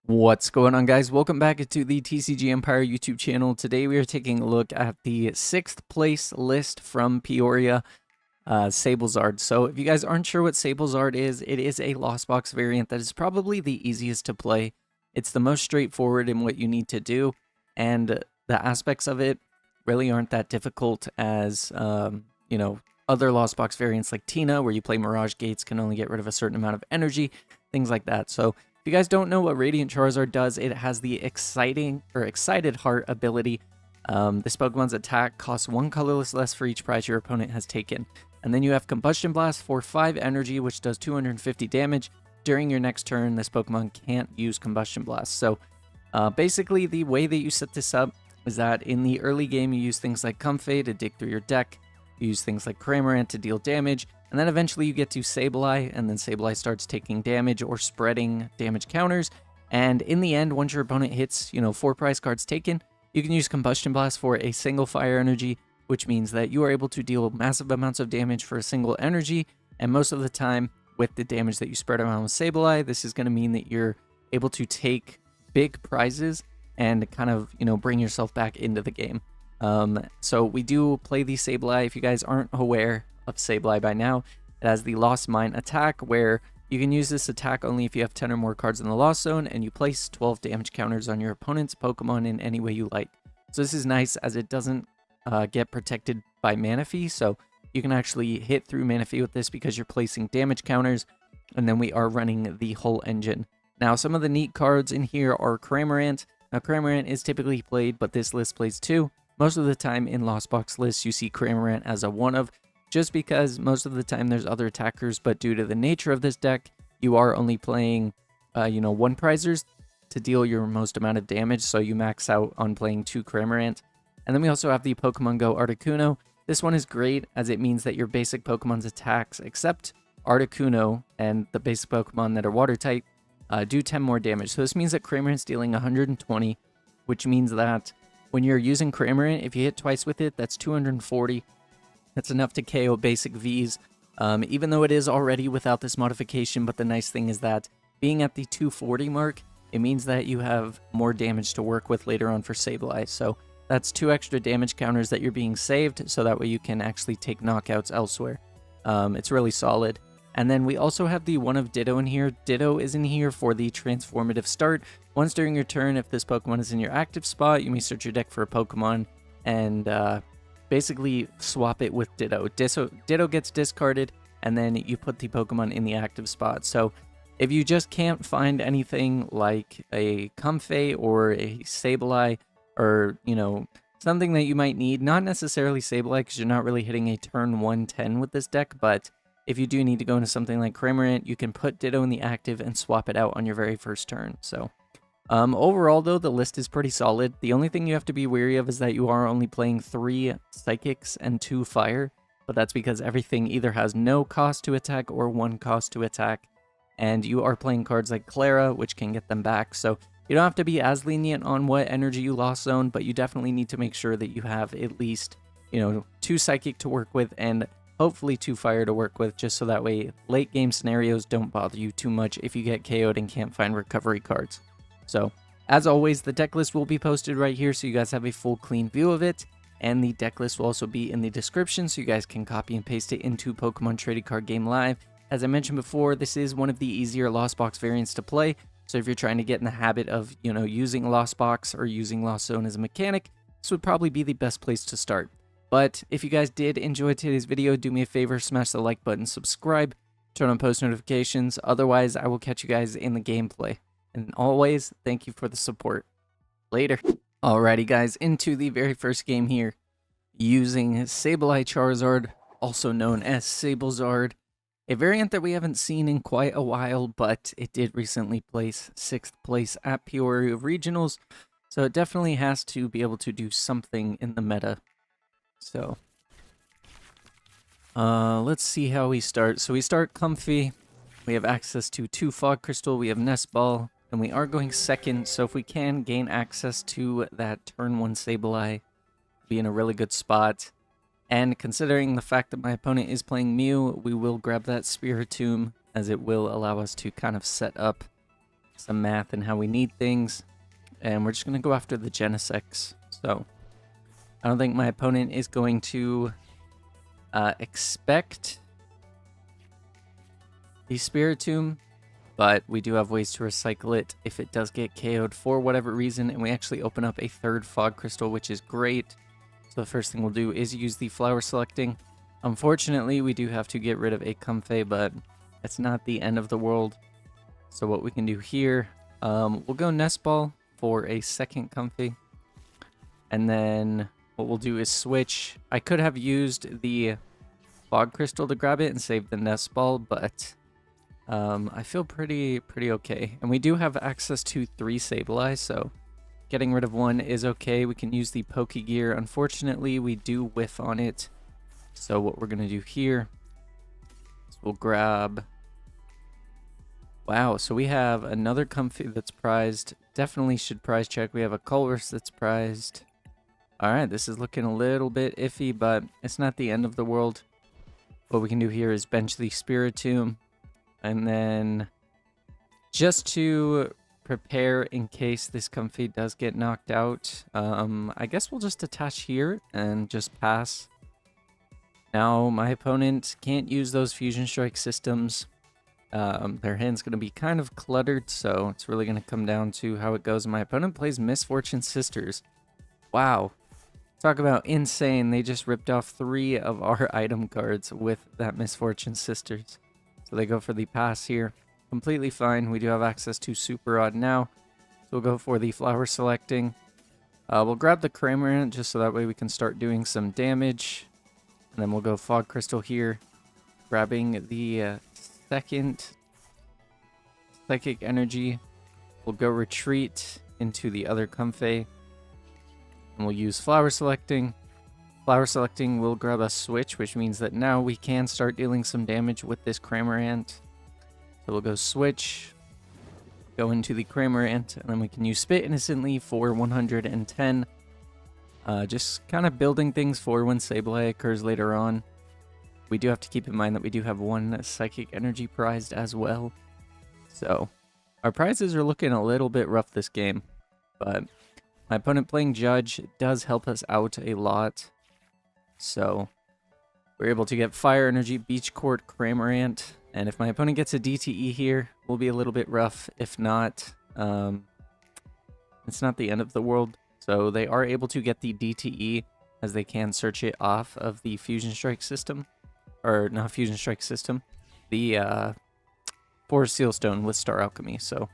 What's going on, guys? Welcome back to the TCG Empire YouTube channel. Today we are taking a look at the 6th place list from Peoria, SableZard. So if you guys aren't sure what SableZard is, it is a Lost Box variant that is probably the easiest to play. It's the most straightforward in what you need to do, and the aspects of it really aren't that difficult as, other Lost Box variants like Tina, where you play Mirage Gates, can only get rid of a certain amount of energy, things like that. So if you guys don't know what Radiant Charizard does, it has the Excited Heart ability. This Pokemon's attack costs 1 colorless less for each prize your opponent has taken. And then you have Combustion Blast for 5 energy, which does 250 damage. During your next turn, this Pokemon can't use Combustion Blast. So basically, the way that you set this up is that in the early game, you use things like Comfey to dig through your deck. You use things like Cramorant to deal damage. And then eventually you get to Sableye, and then Sableye starts taking damage or spreading damage counters. And in the end, once your opponent hits, 4 prize cards taken, you can use Combustion Blast for a single fire energy, which means that you are able to deal massive amounts of damage for a single energy. And most of the time, with the damage that you spread around with Sableye, this is going to mean that you're able to take big prizes and kind of, bring yourself back into the game. So we do play the Sableye. If you guys aren't aware of Sableye by now, it has the Lost Mine attack, where you can use this attack only if you have 10 or more cards in the Lost Zone, and you place 12 damage counters on your opponent's Pokemon in any way you like. So this is nice as it doesn't get protected by Manaphy, so you can actually hit through Manaphy with this because you're placing damage counters, and then we are running the whole engine. Now, some of the neat cards in here are Cramorant. Now, Cramorant is typically played, but this list plays too. Most of the time in Lost Box lists, you see Cramorant as a one-of, just because most of the time there's other attackers, but due to the nature of this deck, you are only playing, one prizers to deal your most amount of damage, so you max out on playing 2 Cramorant. And then we also have the Pokemon Go Articuno. This one is great, as it means that your basic Pokemon's attacks, except Articuno and the basic Pokemon that are water type, do 10 more damage. So this means that Cramorant's dealing 120, which means that when you're using Cramorant, if you hit twice with it, that's 240. That's enough to KO basic Vs, even though it is already without this modification. But the nice thing is that being at the 240 mark, it means that you have more damage to work with later on for Sableye. So that's 2 extra damage counters that you're being saved, so that way you can actually take knockouts elsewhere. It's really solid. And then we also have the one of Ditto in here. Ditto is in here for the transformative start. Once during your turn, if this Pokemon is in your active spot, you may search your deck for a Pokemon and basically swap it with Ditto. Ditto gets discarded, and then you put the Pokemon in the active spot. So if you just can't find anything like a Comfey or a Sableye, or, something that you might need, not necessarily Sableye, because you're not really hitting a turn 110 with this deck, but if you do need to go into something like Cramorant, you can put Ditto in the active and swap it out on your very first turn. So overall, though, the list is pretty solid. The only thing you have to be wary of is that you are only playing 3 Psychics and 2 Fire, but that's because everything either has no cost to attack or 1 cost to attack, and you are playing cards like Clara, which can get them back. So you don't have to be as lenient on what energy you Lost Zone, but you definitely need to make sure that you have at least, 2 Psychic to work with and hopefully 2 Fire to work with, just so that way late game scenarios don't bother you too much if you get KO'd and can't find recovery cards. So, as always, the deck list will be posted right here so you guys have a full clean view of it, and the deck list will also be in the description so you guys can copy and paste it into Pokemon Trading Card Game Live. As I mentioned before, this is one of the easier Lost Box variants to play, so if you're trying to get in the habit of, using Lost Box or using Lost Zone as a mechanic, this would probably be the best place to start. But if you guys did enjoy today's video, do me a favor, smash the like button, subscribe, turn on post notifications. Otherwise, I will catch you guys in the gameplay. And always, thank you for the support. Later. Alrighty, guys, into the very first game here. Using Sableye Charizard, also known as SableZard. A variant that we haven't seen in quite a while, but it did recently place 6th place at Peoria Regionals. So it definitely has to be able to do something in the meta. So, let's see how we start. So we start Comfey. We have access to 2 Fog Crystal. We have Nest Ball. And we are going second. So if we can gain access to that turn 1 Sableye, be in a really good spot. And considering the fact that my opponent is playing Mew, we will grab that Spiritomb, as it will allow us to kind of set up some math and how we need things. And we're just going to go after the Genesect. So I don't think my opponent is going to expect the Spiritomb, but we do have ways to recycle it if it does get KO'd for whatever reason, and we actually open up a third Fog Crystal, which is great. So the first thing we'll do is use the flower selecting. Unfortunately, we do have to get rid of a Comfey, but it's not the end of the world. So what we can do here, we'll go Nest Ball for a second Comfey, and then what we'll do is switch. I could have used the Fog Crystal to grab it and save the Nest Ball, but I feel pretty okay. And we do have access to 3 Sableye, so getting rid of one is okay. We can use the Pokegear. Unfortunately, we do whiff on it. So what we're going to do here is we'll grab... Wow, so we have another Comfey that's prized. Definitely should prize check. We have a Culver's that's prized. Alright, this is looking a little bit iffy, but it's not the end of the world. What we can do here is bench the Spiritomb. And then just to prepare in case this Comfey does get knocked out, I guess we'll just attach here and just pass. Now, my opponent can't use those Fusion Strike systems. Their hand's going to be kind of cluttered, so it's really going to come down to how it goes. My opponent plays Misfortune Sisters. Wow. Talk about insane. They just ripped off 3 of our item cards with that Misfortune Sisters. So they go for the pass here. Completely fine. We do have access to Super Rod now. So we'll go for the flower selecting. We'll grab the Cramorant just so that way we can start doing some damage. And then we'll go Fog Crystal here. Grabbing the second Psychic Energy. We'll go retreat into the other Comfey. And we'll use Flower Selecting. Flower Selecting will grab a switch, which means that now we can start dealing some damage with this Cramorant. So we'll go switch, go into the Cramorant, and then we can use Spit Innocently for 110. Just kind of building things for when Sableye occurs later on. We do have to keep in mind that we do have 1 Psychic Energy prized as well. So our prizes are looking a little bit rough this game, but my opponent playing Judge does help us out a lot. So we're able to get Fire Energy, Beach Court, Cramorant, and if my opponent gets a DTE here, we'll be a little bit rough. If not, it's not the end of the world. So they are able to get the DTE as they can search it off of the Fusion Strike system. Or not Fusion Strike system. The Forest Sealstone with Star Alchemy. So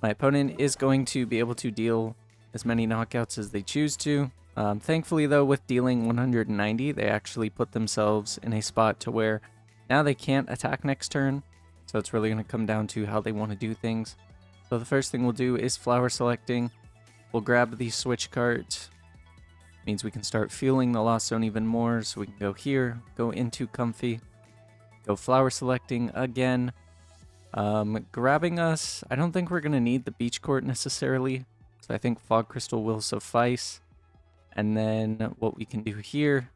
my opponent is going to be able to deal as many knockouts as they choose to. Thankfully, though, with dealing 190, they actually put themselves in a spot to where now they can't attack next turn. So it's really going to come down to how they want to do things. So the first thing we'll do is Flower Selecting. We'll grab the Switch cart. Means we can start fueling the Lost Zone even more. So we can go here, go into Comfey, go Flower Selecting again. Grabbing us, I don't think we're going to need the Beach Court necessarily. So I think Fog Crystal will suffice. And then what we can do here,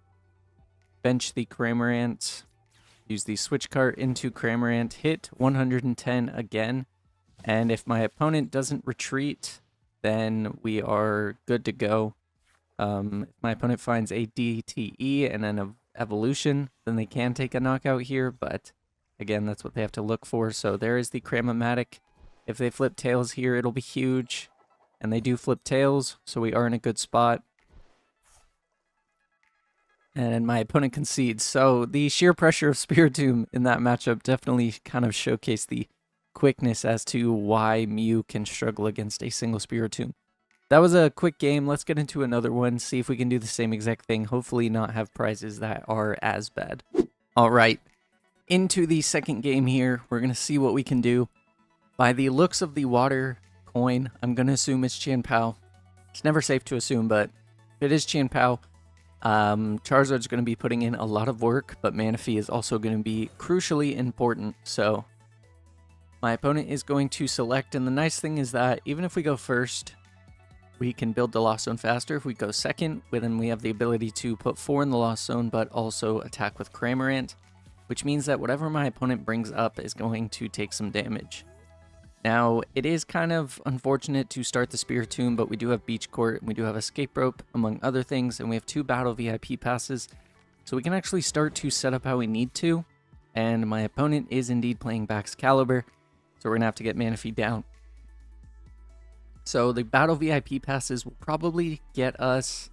bench the Cramorant, use the Switch cart into Cramorant, hit 110 again. And if my opponent doesn't retreat, then we are good to go. If my opponent finds a DTE and an evolution, then they can take a knockout here. But again, that's what they have to look for. So there is the Cramomatic. If they flip tails here, it'll be huge. And they do flip tails, so we are in a good spot. And my opponent concedes. So the sheer pressure of Spiritomb in that matchup definitely kind of showcased the quickness as to why Mew can struggle against a single Spiritomb. That was a quick game. Let's get into another one, see if we can do the same exact thing. Hopefully not have prizes that are as bad. All right, into the second game here. We're going to see what we can do. By the looks of the water coin, I'm going to assume it's Chien-Pao. It's never safe to assume, but if it is Chien-Pao, Charizard's going to be putting in a lot of work, but Manaphy is also going to be crucially important. So my opponent is going to select, and the nice thing is that even if we go first, we can build the Lost Zone faster. If we go second, then we have the ability to put 4 in the Lost Zone, but also attack with Cramorant, which means that whatever my opponent brings up is going to take some damage. Now, it is kind of unfortunate to start the Spiritomb, but we do have Beach Court, and we do have Escape Rope, among other things, and we have 2 Battle VIP passes, so we can actually start to set up how we need to, and my opponent is indeed playing Baxcalibur, so we're going to have to get Manaphy down. So the Battle VIP passes will probably get us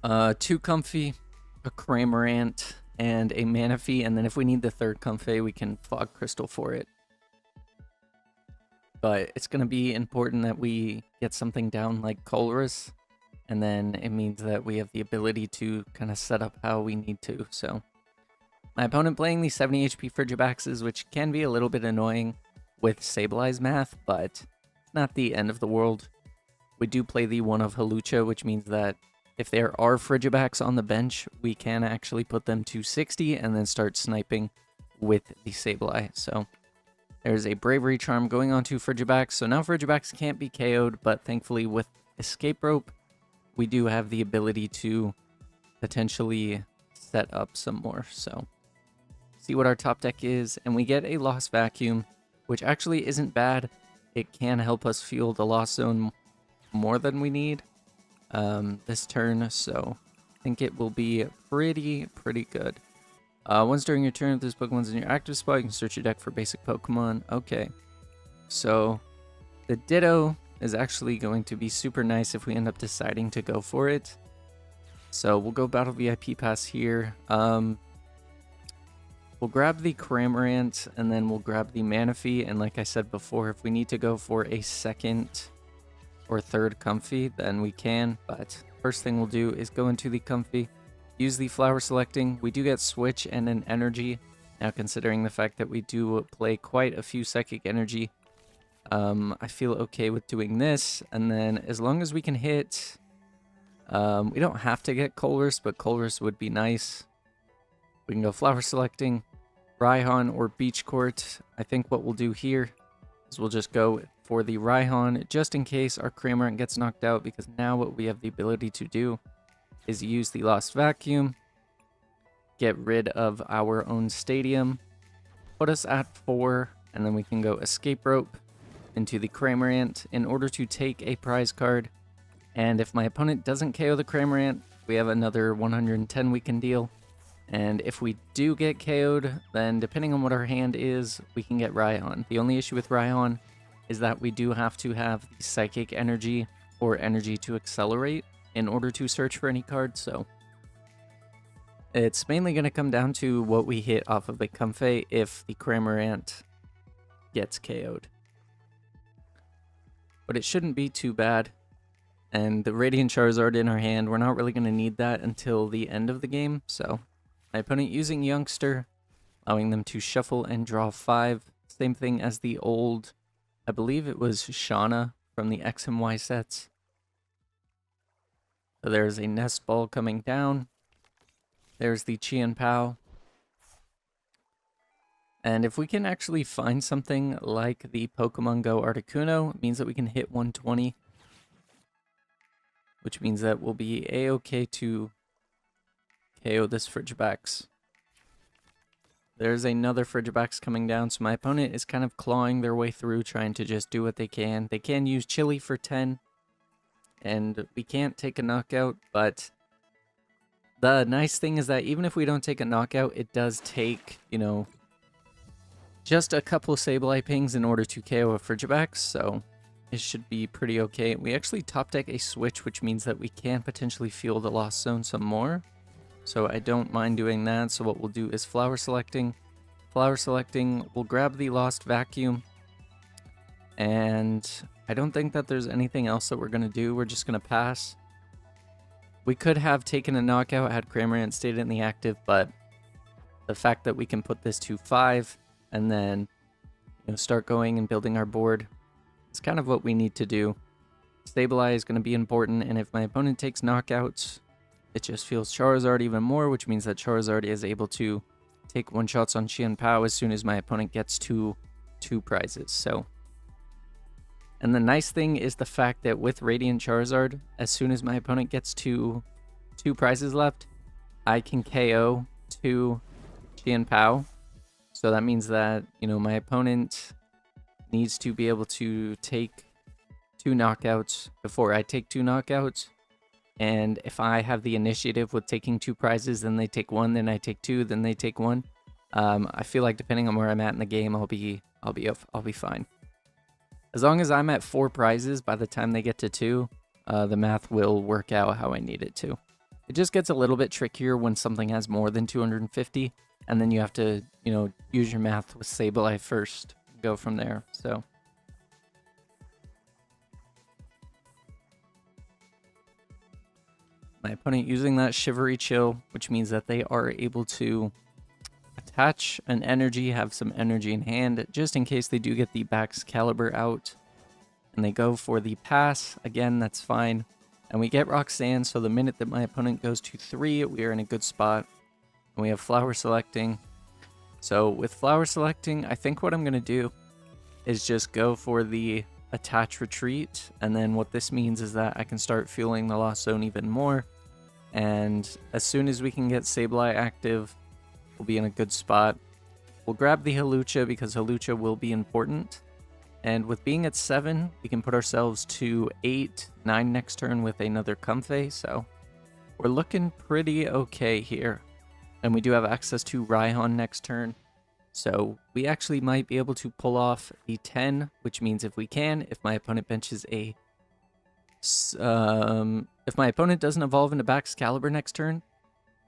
2 Comfey, a Cramorant, and a Manaphy, and then if we need the 3rd Comfey, we can Fog Crystal for it. But it's going to be important that we get something down like Colress, and then it means that we have the ability to kind of set up how we need to. So my opponent playing these 70 HP Frigibaxes, which can be a little bit annoying with Sableye's math, but it's not the end of the world. We do play the one of Hawlucha, which means that if there are Frigibax on the bench, we can actually put them to 60 and then start sniping with the Sableye. So there's a Bravery Charm going on to Frigibax. So now Frigibax can't be KO'd, but thankfully with Escape Rope, we do have the ability to potentially set up some more. So see what our top deck is, and we get a Lost Vacuum, which actually isn't bad. It can help us fuel the Lost Zone more than we need this turn, so I think it will be pretty good. Once during your turn, if this Pokemon's in your active spot, you can search your deck for basic Pokemon. Okay, so the Ditto is actually going to be super nice if we end up deciding to go for it. So we'll go Battle VIP Pass here. We'll grab the Cramorant, and then we'll grab the Manaphy, and like I said before, if we need to go for a 2nd or 3rd Comfey, then we can, but first thing we'll do is go into the Comfey, use the Flower Selecting. We do get Switch and an Energy. Now, considering the fact that we do play quite a few Psychic Energy, I feel okay with doing this, and then as long as we can hit, we don't have to get Colress, but Colress would be nice. We can go Flower Selecting, Raihan, or Beach Court. I think what we'll do here is we'll just go for the Raihan, just in case our Cramorant gets knocked out, because now what we have the ability to do is use the Lost Vacuum, get rid of our own Stadium, put us at 4, and then we can go Escape Rope into the Cramorant in order to take a prize card. And if my opponent doesn't KO the Cramorant, we have another 110 we can deal. And if we do get KO'd, then depending on what our hand is, we can get Raihan. The only issue with Raihan is that we do have to have the Psychic Energy or Energy to Accelerate in order to search for any card, so it's mainly going to come down to what we hit off of the Comfey if the Cramorant gets KO'd. But it shouldn't be too bad, and the Radiant Charizard in our hand, we're not really going to need that until the end of the game, so my opponent using Youngster, allowing them to shuffle and draw 5, same thing as the old, I believe it was Shauna from the X and Y sets. So there's a Nest Ball coming down. There's the Chien-Pao. And if we can actually find something like the Pokemon Go Articuno, it means that we can hit 120. Which means that we'll be A-okay to KO this Frigibax. There's another Frigibax coming down, so my opponent is kind of clawing their way through, trying to just do what they can. They can use Chili for 10, and we can't take a knockout, but the nice thing is that even if we don't take a knockout, it does take, you know, just a couple Sableye pings in order to KO a Frigibax, so it should be pretty okay. We actually top deck a Switch, which means that we can potentially fuel the Lost Zone some more. So I don't mind doing that. So what we'll do is Flower Selecting. Flower Selecting, we'll grab the Lost Vacuum. And I don't think that there's anything else that we're going to do. We're just going to pass. We could have taken a knockout had Cramorant stayed in the active, but the fact that we can put this to 5 and then, you know, start going and building our board is kind of what we need to do. Sableye is going to be important, and if my opponent takes knockouts, it just feels Charizard even more, which means that Charizard is able to take one-shots on Chien-Pao as soon as my opponent gets to 2 prizes. So, and the nice thing is the fact that with Radiant Charizard, as soon as my opponent gets to 2 prizes left, I can KO 2 Chien-Pao. So that means that, you know, my opponent needs to be able to take 2 knockouts before I take 2 knockouts. And if I have the initiative with taking 2 prizes, then they take 1, then I take 2, then they take 1. I feel like depending on where I'm at in the game, I'll be fine. As long as I'm at 4 prizes by the time they get to 2, the math will work out how I need it to. It just gets a little bit trickier when something has more than 250, and then you have to, you know, use your math with Sableye first, go from there. So my opponent using that Shivery Chill, which means that they are able to attach an energy, have some energy in hand, just in case they do get the Baxcalibur out. And they go for the pass. Again, that's fine. And we get Roxanne, so the minute that my opponent goes to 3, we are in a good spot. And we have Flower Selecting. So with Flower Selecting, I think what I'm going to do is just go for the Attach Retreat. And then what this means is that I can start fueling the Lost Zone even more. And as soon as we can get Sableye active, we'll be in a good spot. We'll grab the Hawlucha because Hawlucha will be important. And with being at 7, we can put ourselves to 8, 9 next turn with another Comfey. So we're looking pretty okay here. And we do have access to Raihan next turn. So we actually might be able to pull off the 10, which means if we can, if my opponent benches a... if my opponent doesn't evolve into Baxcalibur next turn,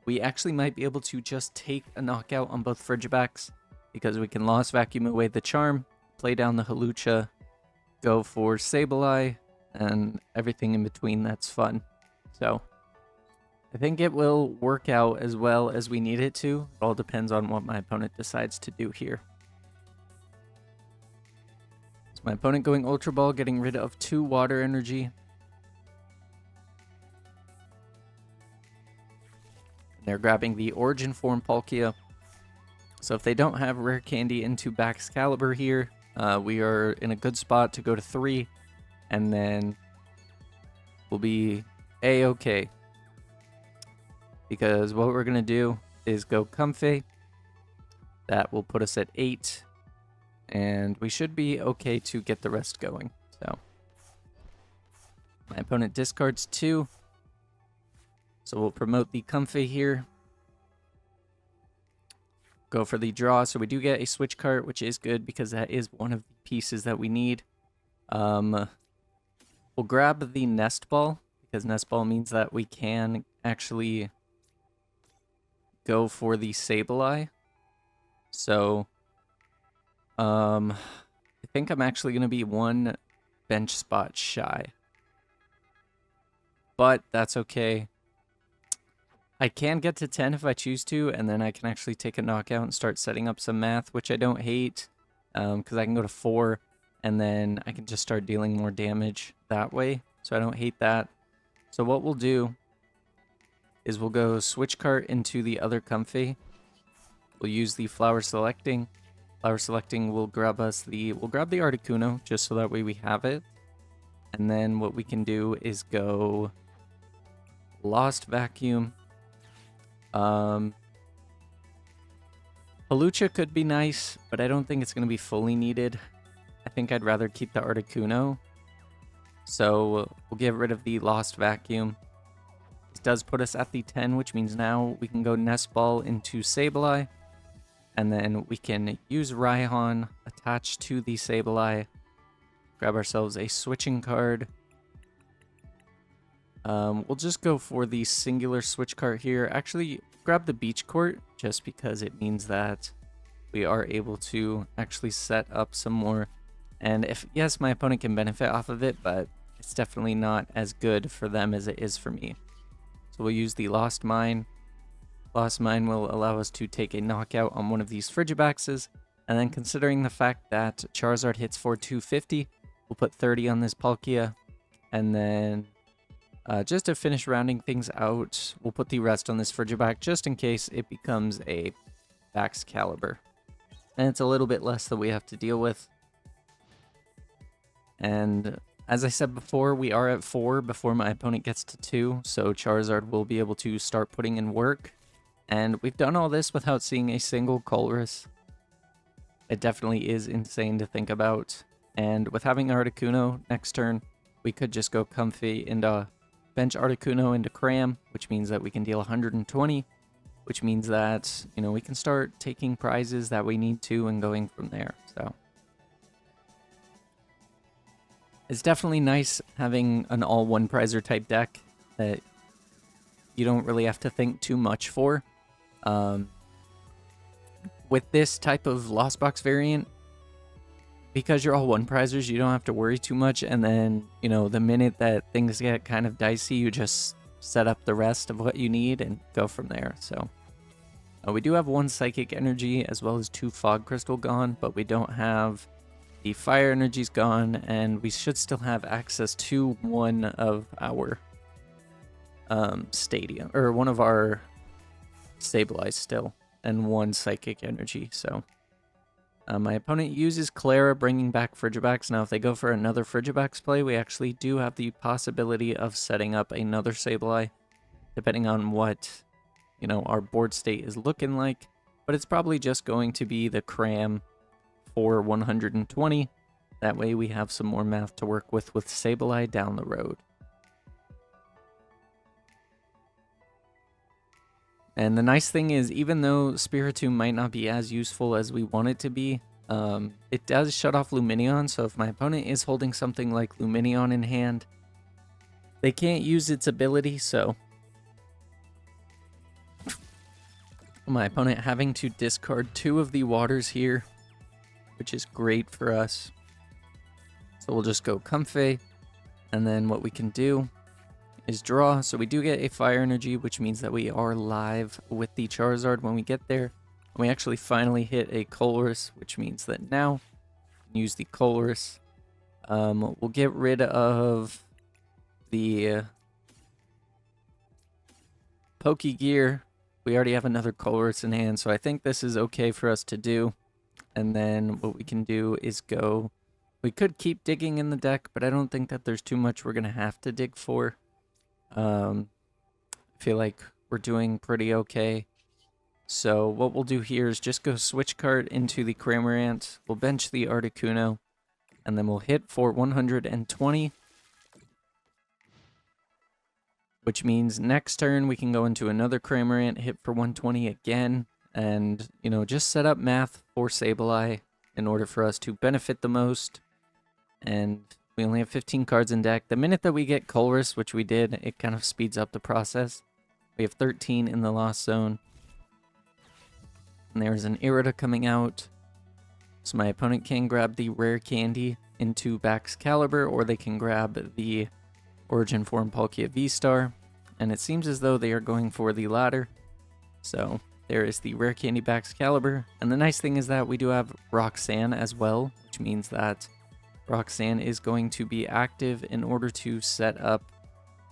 we actually might be able to just take a knockout on both Frigibax, because we can Lost Vacuum away the Charm, play down the Hawlucha, go for Sableye, and everything in between that's fun. So I think it will work out as well as we need it to. It all depends on what my opponent decides to do here. So my opponent going Ultra Ball, getting rid of 2 water energy. They're grabbing the Origin Form Palkia. So if they don't have Rare Candy into Baxcalibur here, we are in a good spot to go to 3. And then we'll be A-okay. Because what we're going to do is go Comfey. That will put us at 8. And we should be okay to get the rest going. So my opponent discards 2. So we'll promote the Comfey here. Go for the draw. So we do get a switch cart, which is good because that is one of the pieces that we need. We'll grab the Nest Ball because Nest Ball means that we can actually go for the Sableye. So I think I'm actually going to be 1 bench spot shy. But that's okay. I can get to 10 if I choose to, and then I can actually take a knockout and start setting up some math, which I don't hate, because I can go to 4, and then I can just start dealing more damage that way, so I don't hate that. So what we'll do is we'll go Switch Cart into the other Comfey. We'll use the Flower Selecting. Flower Selecting will grab us we'll grab the Articuno, just so that way we have it. And then what we can do is go Lost Vacuum. Hawlucha could be nice, but I don't think it's going to be fully needed. I think I'd rather keep the Articuno. So we'll get rid of the Lost Vacuum. This does put us at the 10, which means now we can go Nest Ball into Sableye. And then we can use Raihan, attach to the Sableye. Grab ourselves a switching card. We'll just go for the singular switch cart here. Actually, grab the Beach Court, just because it means that we are able to actually set up some more. And if, yes, my opponent can benefit off of it, but it's definitely not as good for them as it is for me. So we'll use the Lost Mine. Lost Mine will allow us to take a knockout on one of these Frigibaxes. And then considering the fact that Charizard hits for 250, we'll put 30 on this Palkia. And then just to finish rounding things out, we'll put the rest on this Frigibax just in case it becomes a Baxcalibur. And it's a little bit less that we have to deal with. And as I said before, we are at 4 before my opponent gets to 2, so Charizard will be able to start putting in work. And we've done all this without seeing a single Colress. It definitely is insane to think about. And with having Articuno next turn, we could just go Comfy into bench Articuno into Cram, which means that we can deal 120, which means that, you know, we can start taking prizes that we need to and going from there. So it's definitely nice having an all one prizer type deck that you don't really have to think too much for. With this type of Lost Box variant, because you're all one prizers, you don't have to worry too much. And then, you know, the minute that things get kind of dicey, you just set up the rest of what you need and go from there. So we do have 1 Psychic Energy as well as 2 Fog Crystal gone, but we don't have the Fire Energy's gone, and we should still have access to one of our Stadium, or one of our Sableye still, and 1 Psychic Energy. So my opponent uses Clara, bringing back Frigibax. Now, if they go for another Frigibax play, we actually do have the possibility of setting up another Sableye, depending on what, you know, our board state is looking like. But it's probably just going to be the Cram for 120. That way we have some more math to work with Sableye down the road. And the nice thing is, even though Spiritomb might not be as useful as we want it to be, it does shut off Luminion, so if my opponent is holding something like Luminion in hand, they can't use its ability, so my opponent having to discard 2 of the waters here, which is great for us. So we'll just go Comfey, and then what we can do is draw. So we do get a Fire Energy, which means that we are live with the Charizard when we get there. And we actually finally hit a Colress, which means that now we can use the Colress. We'll get rid of the Pokegear. We already have another Colress in hand, so I think this is okay for us to do. And then what we can do is go... We could keep digging in the deck, but I don't think that there's too much we're going to have to dig for. I feel like we're doing pretty okay. So what we'll do here is just go switch card into the Cramorant. We'll bench the Articuno, and then we'll hit for 120. Which means next turn we can go into another Cramorant, hit for 120 again, and, you know, just set up math for Sableye in order for us to benefit the most. And we only have 15 cards in deck. The minute that we get Colress, which we did, it kind of speeds up the process. We have 13 in the Lost Zone. And there's an Irida coming out. So my opponent can grab the Rare Candy into Baxcalibur, or they can grab the Origin Form Palkia V-Star. And it seems as though they are going for the latter. So there is the Rare Candy Baxcalibur. And the nice thing is that we do have Roxanne as well, which means that Roxanne is going to be active in order to set up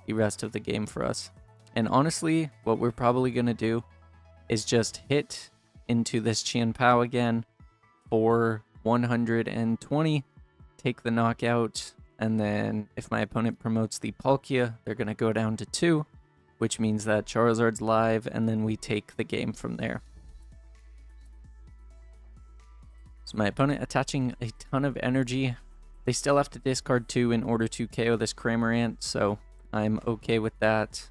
the rest of the game for us. And honestly, what we're probably going to do is just hit into this Chien-Pao again for 120, take the knockout, and then if my opponent promotes the Palkia, they're going to go down to 2, which means that Charizard's live, and then we take the game from there. So my opponent attaching a ton of energy. They still have to discard 2 in order to KO this Cramorant, so I'm okay with that.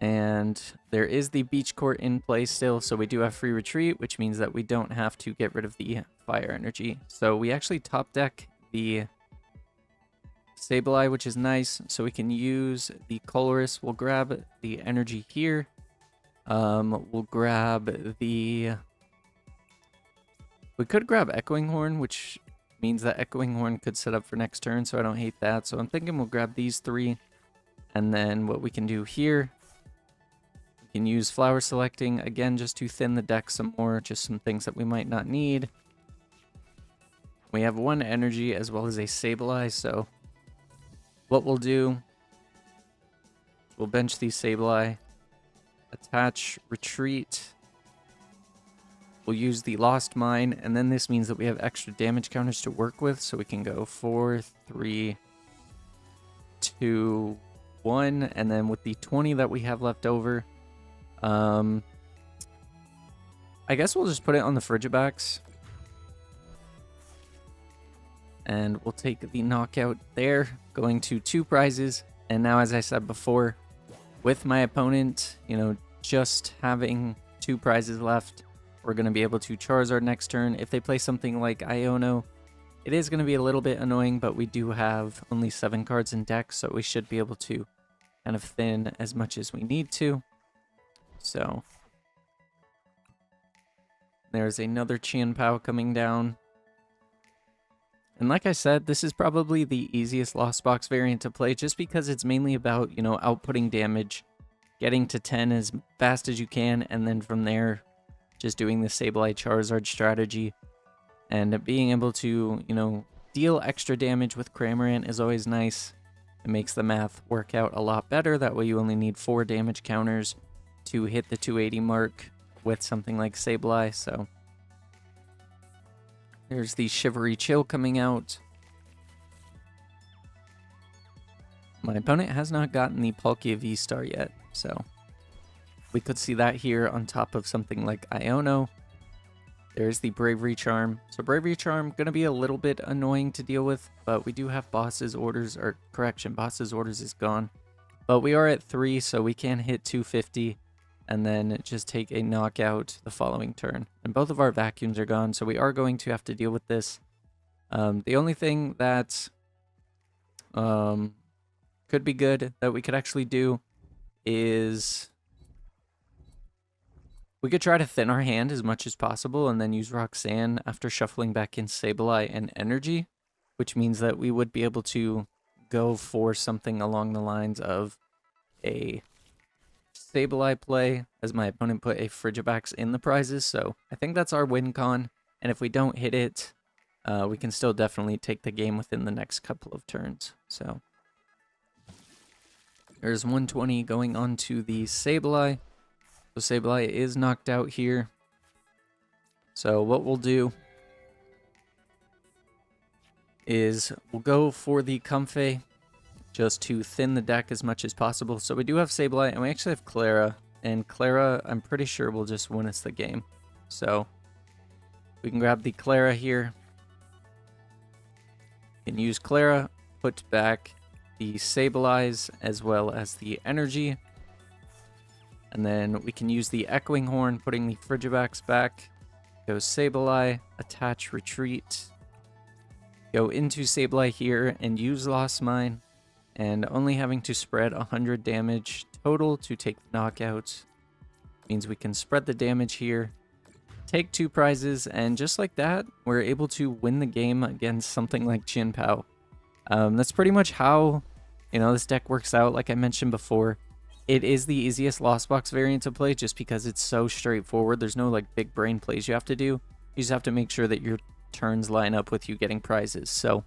And there is the Beach Court in play still, so we do have free retreat, which means that we don't have to get rid of the Fire Energy. So we actually top deck the Sableye, which is nice, so we can use the Colress. We'll grab the energy here. We'll grab the... We could grab Echoing Horn, which means that Echoing Horn could set up for next turn, so I don't hate that. So I'm thinking we'll grab these 3. And then what we can do here, we can use Flower Selecting, again, just to thin the deck some more, just some things that we might not need. We have 1 energy as well as a Sableye, so what we'll do, we'll bench the Sableye, attach Retreat, we'll use the Lost Mine, and then this means that we have extra damage counters to work with, so we can go 4, 3, 2, 1, and then with the 20 that we have left over, I guess we'll just put it on the Frigibax. And we'll take the knockout there, going to 2 prizes. And now, as I said before, with my opponent, you know, just having 2 prizes left, we're going to be able to Charizard next turn. If they play something like Iono, it is going to be a little bit annoying, but we do have only 7 cards in deck, so we should be able to kind of thin as much as we need to. So there's another Chien-Pao coming down. And like I said, this is probably the easiest Lost Box variant to play, just because it's mainly about, you know, outputting damage, getting to 10 as fast as you can, and then from there, just doing the Sableye Charizard strategy. And being able to, you know, deal extra damage with Cramorant is always nice. It makes the math work out a lot better. That way you only need 4 damage counters to hit the 280 mark with something like Sableye, so... There's the Shivery Chill coming out. My opponent has not gotten the Palkia V-Star yet, so we could see that here on top of something like Iono. There's the Bravery Charm. So Bravery Charm going to be a little bit annoying to deal with, but we do have Boss's Orders, or correction, Boss's Orders is gone. But we are at 3, so we can hit 250. And then just take a knockout the following turn. And both of our vacuums are gone, so we are going to have to deal with this. The only thing that could be good that we could actually do is we could try to thin our hand as much as possible and then use Roxanne after shuffling back in Sableye and Energy, which means that we would be able to go for something along the lines of a Sableye play, as my opponent put a Frigibax in the prizes, so I think that's our win con, and if we don't hit it, we can still definitely take the game within the next couple of turns. So there's 120 going on to the Sableye. So Sableye is knocked out here. So what we'll do is we'll go for the Comfey, just to thin the deck as much as possible. So we do have Sableye, and we actually have Clara. And Clara, I'm pretty sure, will just win us the game. So we can grab the Clara here. We can use Clara, put back the Sableyes as well as the Energy. And then we can use the Echoing Horn, putting the Frigibax back. Go Sableye, attach, retreat. Go into Sableye here and use Lost Mine. And only having to spread 100 damage total to take the knockout means we can spread the damage here, take 2 prizes, and just like that, we're able to win the game against something like Chien-Pao. That's pretty much how, you know, this deck works out. Like I mentioned before, it is the easiest Lost Box variant to play just because it's so straightforward. There's no like big brain plays you have to do. You just have to make sure that your turns line up with you getting prizes. So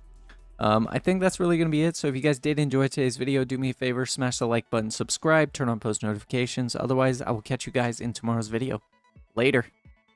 I think that's really going to be it. So if you guys did enjoy today's video, do me a favor, smash the like button, subscribe, turn on post notifications. Otherwise, I will catch you guys in tomorrow's video. Later.